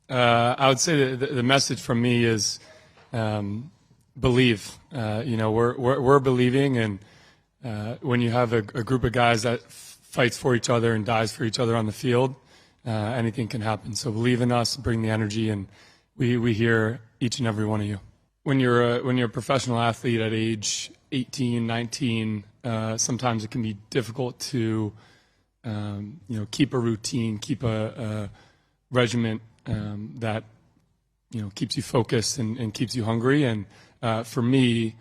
I would say that the message from me is believe. We're believing, and when you have a group of guys that fights for each other and dies for each other on the field, anything can happen. So believe in us, bring the energy, and we hear each and every one of you. When you're a professional athlete at age 18, 19, sometimes it can be difficult to keep a routine, keep a regiment that keeps you focused and keeps you hungry. And for me,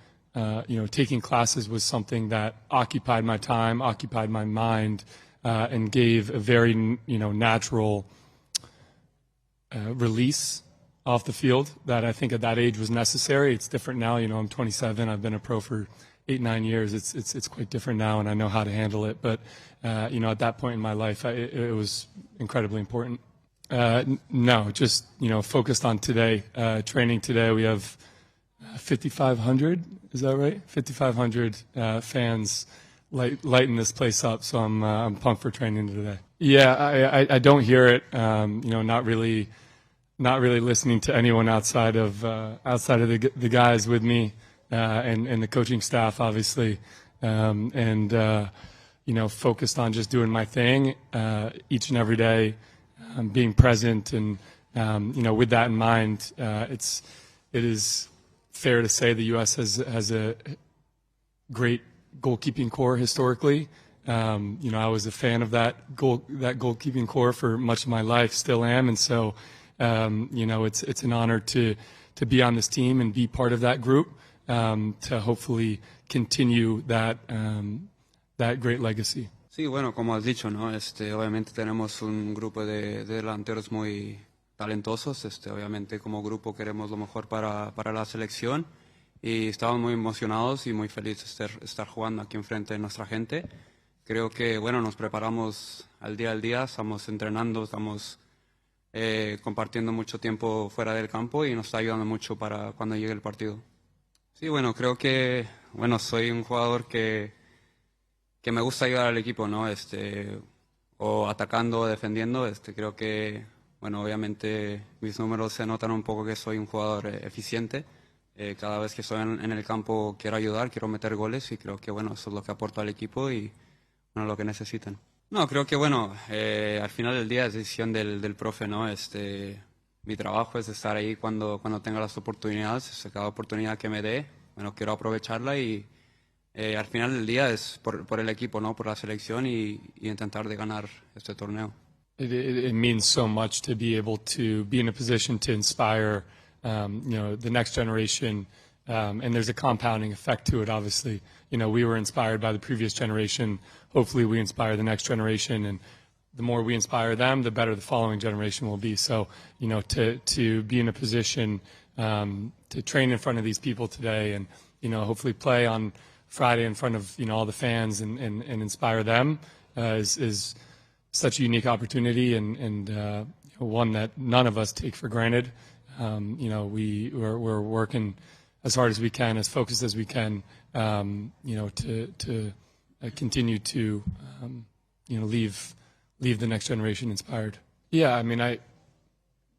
taking classes was something that occupied my time, occupied my mind, and gave a very natural release off the field that I think at that age was necessary. It's different now. I'm 27. I've been a pro for 8-9 years. It's quite different now, and I know how to handle it. But at that point in my life, it was incredibly important. No, just focused on today. Training today. We have 5,500. Is that right? 5,500 fans lighting this place up. So I'm pumped for training today. Yeah, I don't hear it. Not really listening to anyone outside of the guys with me and the coaching staff, obviously, focused on just doing my thing each and every day, being present, and with that in mind, it is fair to say the U.S. has a great goalkeeping core historically. I was a fan of that goalkeeping core for much of my life, still am, and so. It's an honor to be on this team and be part of that group, to hopefully continue that great legacy. Sí, bueno, como has dicho, ¿no? Obviamente tenemos un grupo de delanteros muy talentosos. Obviamente como grupo queremos lo mejor para la selección y estamos muy emocionados y muy felices de estar jugando aquí enfrente de nuestra gente. Creo que, nos preparamos al día, estamos entrenando, estamos compartiendo mucho tiempo fuera del campo y nos está ayudando mucho para cuando llegue el partido. Sí, creo que soy un jugador que me gusta ayudar al equipo, ¿no? O atacando o defendiendo. Creo que, obviamente mis números se notan un poco que soy un jugador eficiente. Cada vez que estoy en el campo quiero ayudar, quiero meter goles y creo que, eso es lo que aporto al equipo y lo que necesitan. No, creo que al final del día es decisión del profe, ¿no? Mi trabajo es estar ahí cuando tenga las oportunidades. Cada oportunidad que me dé, quiero aprovecharla y al final del día es por el equipo, ¿no? Por la selección y intentar de ganar este torneo. It means so much to be able to be in a position to inspire, the next generation, and there's a compounding effect to it, obviously. We were inspired by the previous generation. Hopefully we inspire the next generation, and the more we inspire them, the better the following generation will be. So, to be in a position to train in front of these people today and, hopefully play on Friday in front of, all the fans and inspire them is such a unique opportunity and one that none of us take for granted. We're working as hard as we can, as focused as we can, to continue to, leave the next generation inspired. Yeah,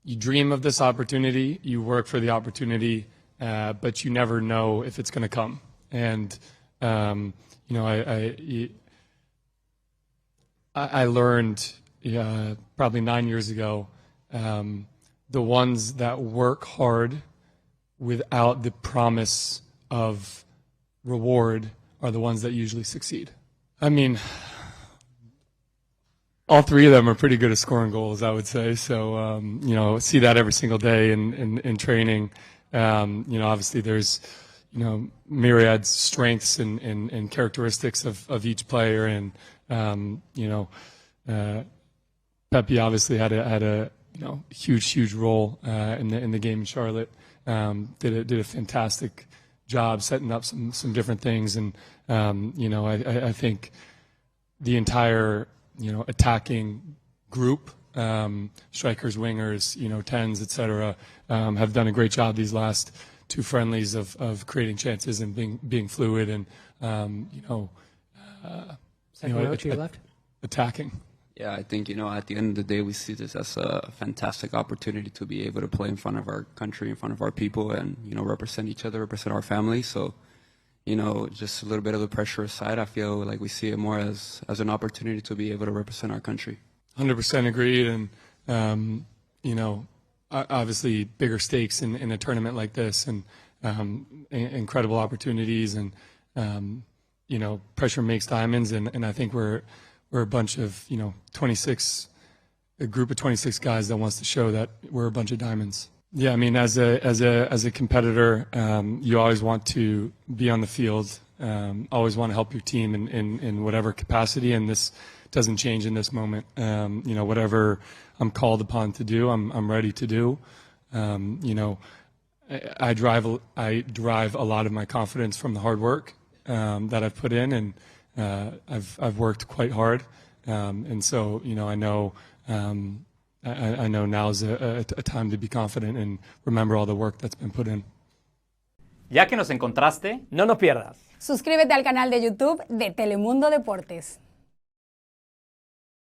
you dream of this opportunity, you work for the opportunity, but you never know if it's going to come. And, I learned probably 9 years ago, the ones that work hard without the promise of reward are the ones that usually succeed. All three of them are pretty good at scoring goals, I would say. So, see that every single day in training. Obviously there's, myriad strengths and characteristics of each player. And, Pepe obviously had a huge role in the game in Charlotte. Did a fantastic job setting up some different things, and I think the entire attacking group, strikers, wingers, tens, etc., have done a great job these last two friendlies of creating chances and being fluid and Second row to your left. Attacking. Yeah, I think, at the end of the day, we see this as a fantastic opportunity to be able to play in front of our country, in front of our people, and, represent each other, represent our family. So, just a little bit of the pressure aside, I feel like we see it more as an opportunity to be able to represent our country. 100% agreed. And, obviously bigger stakes in a tournament like this, and incredible opportunities, and, pressure makes diamonds. And I think we're a bunch of, a group of 26 guys that wants to show that we're a bunch of diamonds. Yeah, I mean, as a competitor, you always want to be on the field, always want to help your team in whatever capacity, and this doesn't change in this moment. Whatever I'm called upon to do, I'm ready to do. I derive a lot of my confidence from the hard work that I've put in, and I've worked quite hard, and so I know. I know now is a time to be confident and remember all the work that's been put in. Ya que nos encontraste, no nos pierdas. Suscríbete al canal de YouTube de Telemundo Deportes.